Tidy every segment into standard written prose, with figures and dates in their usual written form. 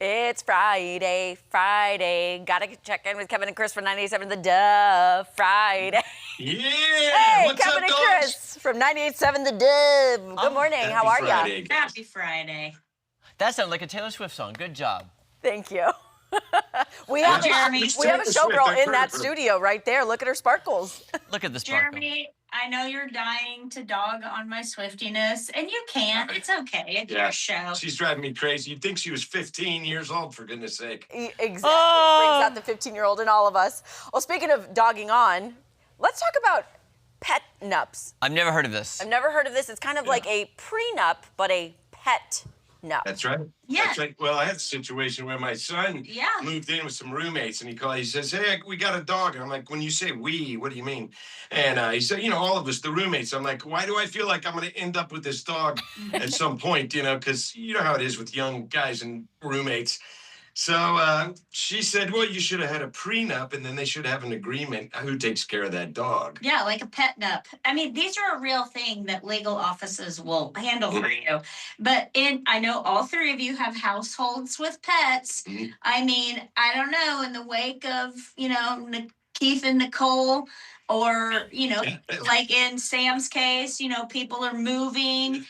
It's Friday. Gotta check in with Kevin and Chris from 98.7 The Dove. Friday. Yeah! Hey, What's Kevin up, and dogs? Chris from 98.7 The Dove. Good morning. How are Friday. you? Happy Friday. That sounded like a Taylor Swift song. Good job. Thank you. we have a showgirl in that studio right there. Look at her sparkles. Look at the sparkle. Jeremy, I know you're dying to dog on my Swiftiness, and you can. It's okay. It's your show. She's driving me crazy. You'd think she was 15 years old, for goodness sake. Exactly. Brings out the 15-year-old in all of us. Well, speaking of dogging on, let's talk about Pup Nups. I've never heard of this. I've never heard of this. It's kind of like a prenup, but a pet nup. That's right. Yeah. That's right. Well, I had a situation where my son moved in with some roommates, and he says, hey, we got a dog. And I'm like, when you say we, what do you mean? And he said, all of us, the roommates. I'm like, why do I feel like I'm going to end up with this dog at some point, because you know how it is with young guys and roommates. So she said, well, you should have had a prenup, and then they should have an agreement who takes care of that dog. Yeah, like a pet nup. I mean, these are a real thing that legal offices will handle for you. But I know all three of you have households with pets. I mean, I don't know, in the wake of, Keith and Nicole, or, like in Sam's case, people are moving.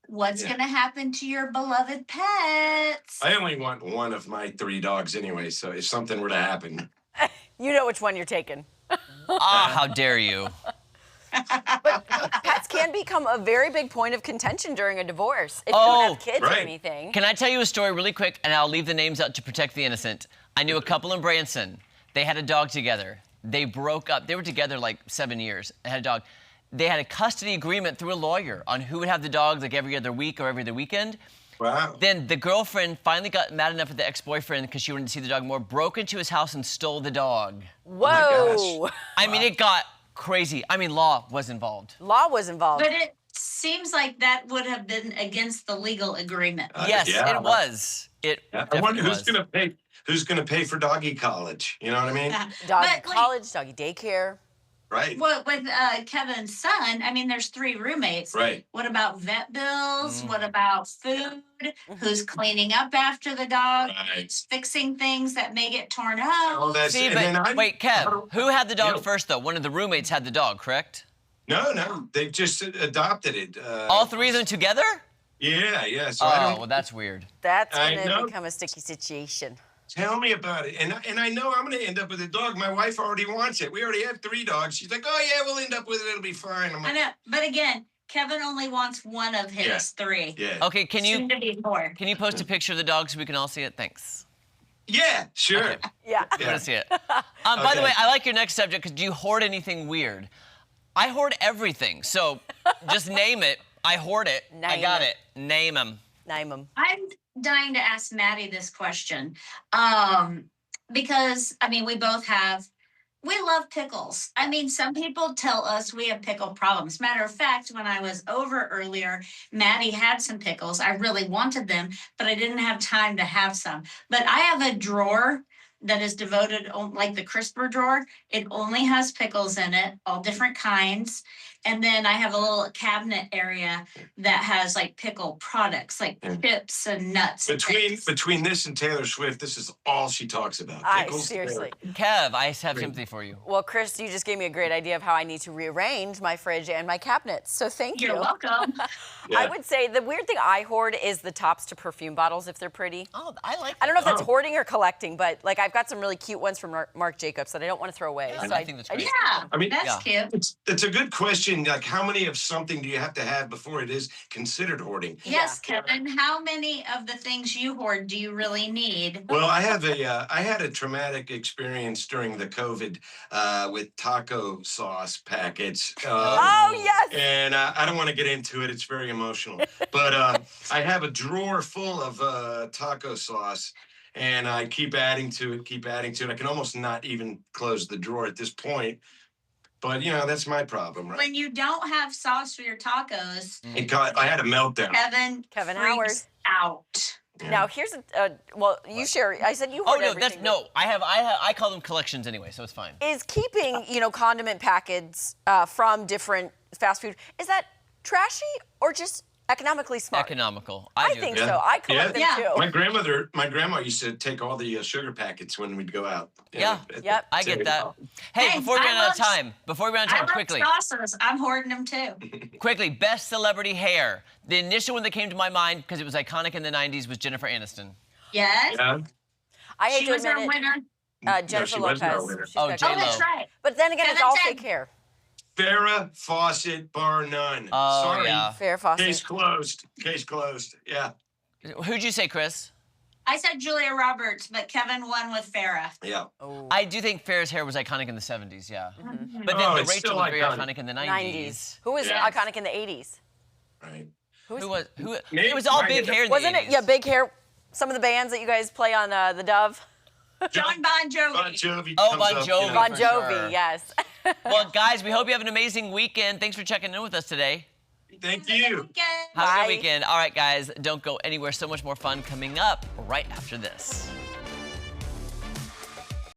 What's going to happen to your beloved pets? I only want one of my 3 dogs anyway, so if something were to happen. You know which one you're taking. How dare you? But pets can become a very big point of contention during a divorce if you don't have kids or anything. Can I tell you a story really quick, and I'll leave the names out to protect the innocent? I knew a couple in Branson. They had a dog together. They broke up. They were together like 7 years. They had a dog. They had a custody agreement through a lawyer on who would have the dog like every other week or every other weekend. Wow. Then the girlfriend finally got mad enough at the ex-boyfriend because she wanted to see the dog more, broke into his house and stole the dog. Whoa. Oh my gosh. I mean, it got crazy. I mean, law was involved. Law was involved. But it seems like that would have been against the legal agreement. Yes, it was. I wonder who's going to pay. Who's going to pay for doggy college? You know what I mean? Doggy college, doggy daycare. Right. Well, with Kevin's son, I mean, there's 3 roommates. Right. What about vet bills? What about food? Who's cleaning up after the dog? Who's fixing things that may get torn up? Oh, that's See, but wait, Kev, who had the dog first, though? One of the roommates had the dog, correct? No, they just adopted it. All 3 of them together? Yeah. So well, that's weird. That's going to become a sticky situation. Tell me about it. And I know I'm going to end up with a dog. My wife already wants it. We already have 3 dogs. She's like, oh, yeah, we'll end up with it. It'll be fine. I'm like, I know. But again, Kevin only wants one of his 3. Yeah. Okay, can Soon to be 4. you post a picture of the dog so we can all see it? Thanks. Yeah, sure. Okay. Yeah. I want to see it. By the way, I like your next subject because do you hoard anything weird? I hoard everything, so just name it. I hoard it. I got it. Name them. Name them. I'm dying to ask Maddie this question. Because, I mean, we love pickles. I mean, some people tell us we have pickle problems. Matter of fact, when I was over earlier, Maddie had some pickles. I really wanted them, but I didn't have time to have some. But I have a drawer that is devoted, like the crisper drawer. It only has pickles in it, all different kinds. And then I have a little cabinet area that has like pickle products, like chips and nuts. Between this and Taylor Swift, this is all she talks about. Pickles. Seriously. Kev, I have sympathy for you. Well, Chris, you just gave me a great idea of how I need to rearrange my fridge and my cabinets. So thank you. You're welcome. I would say the weird thing I hoard is the tops to perfume bottles if they're pretty. Oh, I like that. I don't know if that's hoarding or collecting, but like I've got some really cute ones from Marc Jacobs that I don't want to throw away. Yeah, I think that's great. Yeah, I mean, that's cute. It's a good question. Like, how many of something do you have to have before it is considered hoarding? Yes, Kevin. How many of the things you hoard do you really need? Well, I had a traumatic experience during the COVID with taco sauce packets. Oh, yes. And I don't want to get into it. It's very emotional. But I have a drawer full of taco sauce. And I keep adding to it. I can almost not even close the drawer at this point. But, that's my problem, right? When you don't have sauce for your tacos, I had a meltdown. Kevin Howard freaks out. Yeah. Now here's you share. I said you hoard everything. I call them collections anyway, so it's fine. Is keeping condiment packets from different fast food, is that trashy or just Economically smart. Economical. I do think agree. so. I collect them too. My grandma used to take all the sugar packets when we'd go out. Yeah. Yep. I get that. Hey, before we run out of time, quickly. Sauces. I'm hoarding them too. Quickly, best celebrity hair. The initial one that came to my mind, because it was iconic in the 90s, was Jennifer Aniston. Yes. Yeah. I hate She to was our admit it. winner. Jennifer she wasn't our Lopez. winner. She's Oh, got J-Lo. Oh, that's right. But then again, it's Kevin all said- fake hair. Farrah Fawcett, bar none. Oh, Sorry. yeah. Fair Fawcett. Case closed. Case closed. Yeah. Who'd you say, Chris? I said Julia Roberts, but Kevin won with Farrah. Yeah. Oh. I do think Farrah's hair was iconic in the 70s, yeah. But then Oh, the it's Rachel still was very iconic. iconic in the 90s. 90s. Who was Yeah. iconic in the 80s? Right. Who? Maybe It was all mine big is- hair in Wasn't the it? 80s. Yeah, big hair. Some of the bands that you guys play on the Dove. John Bon Jovi. Bon Jovi. Oh, comes Bon up, Jovi. Bon for Jovi, sure. yes. Well, guys, we hope you have an amazing weekend. Thanks for checking in with us today. Thank you. Weekend. Have a Bye. good weekend. All right, guys, don't go anywhere. So much more fun coming up right after this.